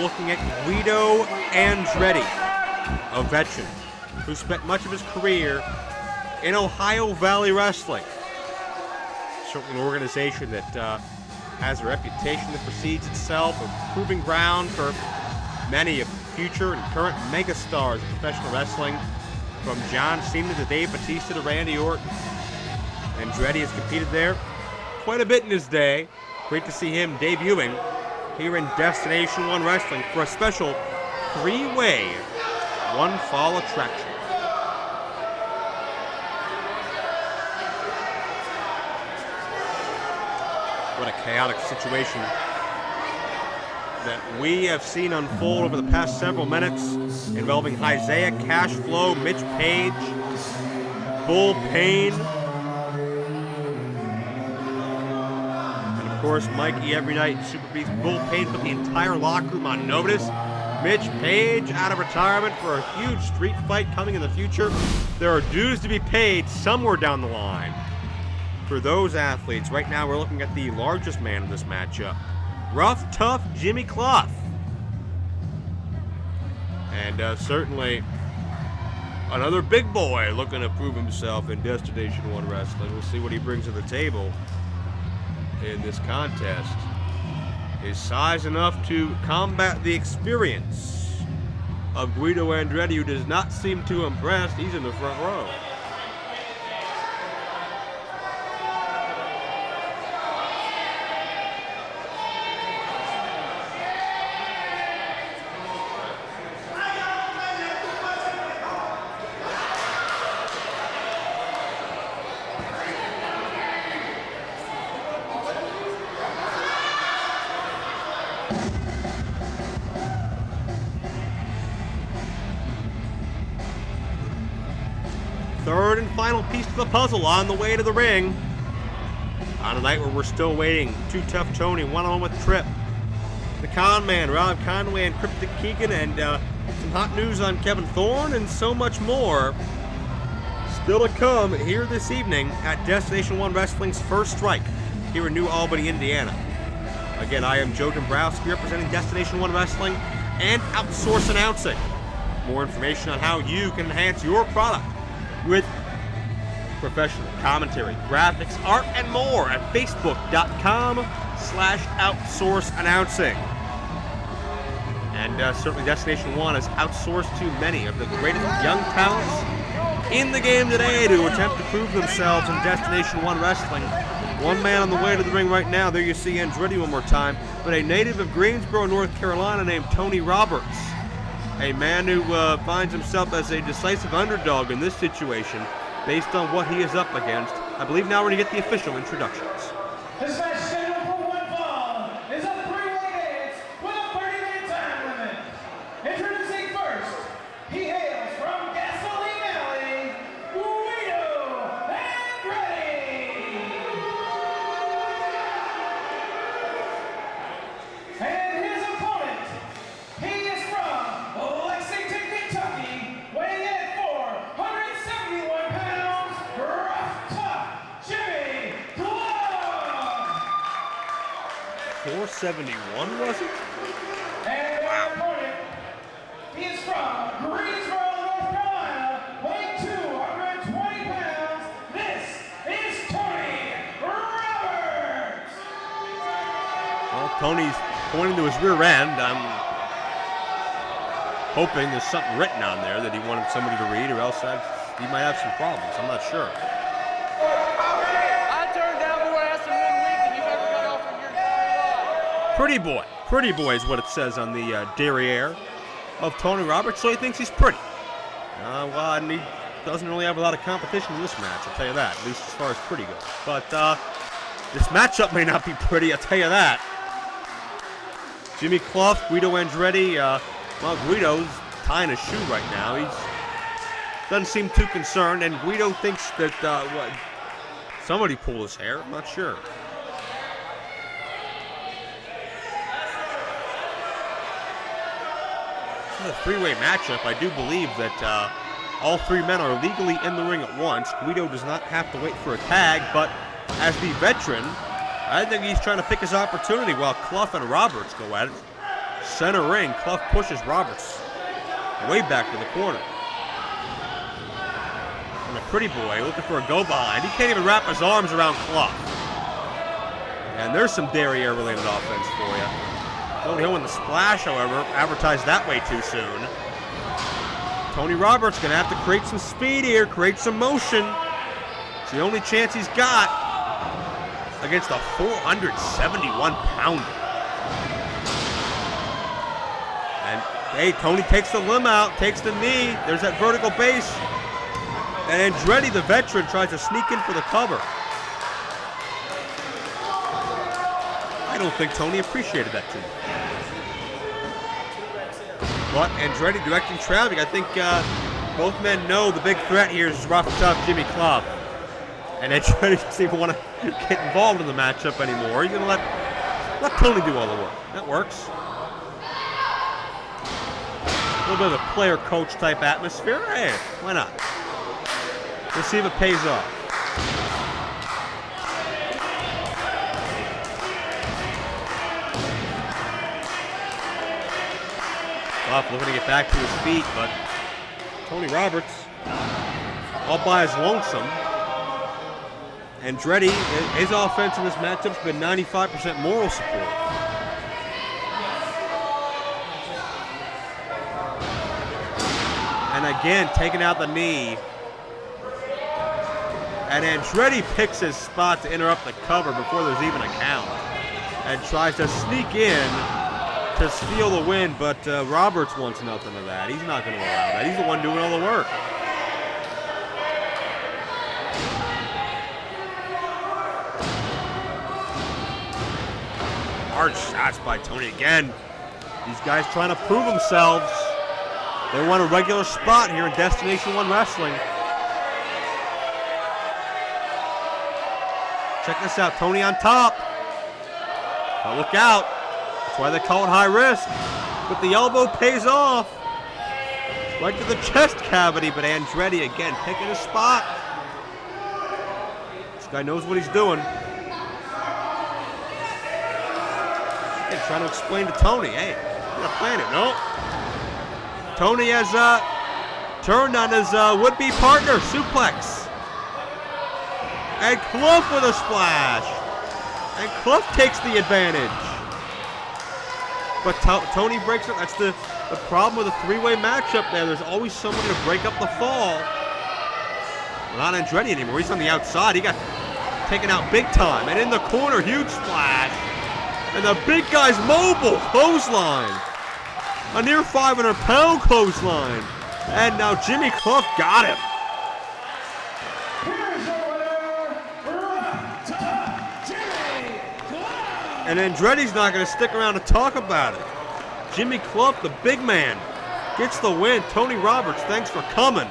looking at Guido Andretti, a veteran who spent much of his career in Ohio Valley Wrestling. Certainly an organization that has a reputation that precedes itself, a proving ground for many of the future and current megastars of professional wrestling, from John Cena to Dave Bautista to Randy Orton. Andretti has competed there quite a bit in his day. Great to see him debuting here in Destination One Wrestling for a special three-way one-fall attraction. What a chaotic situation that we have seen unfold over the past several minutes, involving Isaiah Cashflow, Mitch Page, Bull Payne, and of course Mikey every night in Super Beast. Bull Payne put the entire locker room on notice. Mitch Page out of retirement for a huge street fight coming in the future. There are dues to be paid somewhere down the line for those athletes. Right now we're looking at the largest man in this matchup, rough, tough Jimmy Clough. And certainly another big boy looking to prove himself in Destination One Wrestling. We'll see what he brings to the table in this contest. His size enough to combat the experience of Guido Andretti, who does not seem too impressed. He's in the front row. Third and final piece to the puzzle on the way to the ring. On a night where we're still waiting, Too Tough Tony one-on-one with Tripp, the Con Man, Rob Conway, and Cryptic Keegan, and some hot news on Kevin Thorne, and so much more still to come here this evening at Destination One Wrestling's First Strike here in New Albany, Indiana. Again, I am Joe Dombrowski, representing Destination One Wrestling and Outsource Announcing. More information on how you can enhance your product with professional commentary, graphics, art, and more at facebook.com/outsourceannouncing. And certainly Destination One has outsourced to many of the greatest young talents in the game today to attempt to prove themselves in Destination One Wrestling. One man on the way to the ring right now. There you see Andretti one more time, but a native of Greensboro, North Carolina named Tony Roberts. A man who finds himself as a decisive underdog in this situation based on what he is up against. I believe now we're going to get the official introductions. This match scheduled for one fall is a three-way dance with a 30-minute time limit. Introducing first, he hails from Gasoline Alley, Guido Andretti. And his opponent, he is from Lexington, Kentucky, weighing in at 471 pounds, rough, tough Jimmy Clough. 471, was it? And our opponent, he is from Greensboro, North Carolina, weighing 220 pounds. This is Tony Roberts. Well, Tony's pointing to his rear end. I'm hoping there's something written on there that he wanted somebody to read, or else he might have some problems. I'm not sure. I turned down for what asked him 1 week and you never got off from your Pretty boy is what it says on the derriere of Tony Roberts, so he thinks he's pretty. Well, and he doesn't really have a lot of competition in this match, I'll tell you that, at least as far as pretty goes. But this matchup may not be pretty, I'll tell you that. Jimmy Clough, Guido Andretti, well, Guido's tying his shoe right now. He doesn't seem too concerned, and Guido thinks that somebody pulled his hair. I'm not sure. This is a three-way matchup. I do believe that all three men are legally in the ring at once. Guido does not have to wait for a tag, but as the veteran, I think he's trying to pick his opportunity while Clough and Roberts go at it. Center ring, Clough pushes Roberts way back to the corner. And the pretty boy looking for a go behind. He can't even wrap his arms around Clough. And there's some derriere related offense for you. Tony Owen the splash, however, advertised that way too soon. Tony Roberts gonna have to create some speed here, create some motion. It's the only chance he's got against a 471-pounder. And hey, Tony takes the limb out, takes the knee. There's that vertical base. And Andretti, the veteran, tries to sneak in for the cover. I don't think Tony appreciated that too much. But Andretti directing traffic. I think both men know the big threat here is rough, tough Jimmy Clough. And Andretti doesn't even want to get involved in the matchup anymore. He's going to let Tony do all the work. That works. A little bit of a player-coach type atmosphere. Hey, why not? We'll see if it pays off. Clough looking to get back to his feet, but Tony Roberts all by his lonesome. Andretti, his offense in this matchup's been 95% moral support. And again, taking out the knee. And Andretti picks his spot to interrupt the cover before there's even a count. And tries to sneak in to steal the win, but Roberts wants nothing of that. He's not going to allow that. He's the one doing all the work. Hard shots by Tony again. These guys trying to prove themselves. They want a regular spot here in Destination 1 Wrestling. Check this out, Tony on top. Now look out. That's why they call it high risk. But the elbow pays off. Right to the chest cavity, but Andretti again picking a spot. This guy knows what he's doing. Again, trying to explain to Tony, hey, you're not playing it, no. Tony has turned on his would-be partner, suplex. And Clough with a splash. And Clough takes the advantage. But Tony breaks it. That's the problem with a three-way matchup there. There's always somebody to break up the fall. Well, not Andretti anymore. He's on the outside. He got taken out big time. And in the corner, huge splash. And the big guy's mobile. Clothesline. A near 500-pound clothesline. And now Jimmy Clough got him. And Andretti's not going to stick around to talk about it. Jimmy Clough, the big man, gets the win. Tony Roberts, thanks for coming.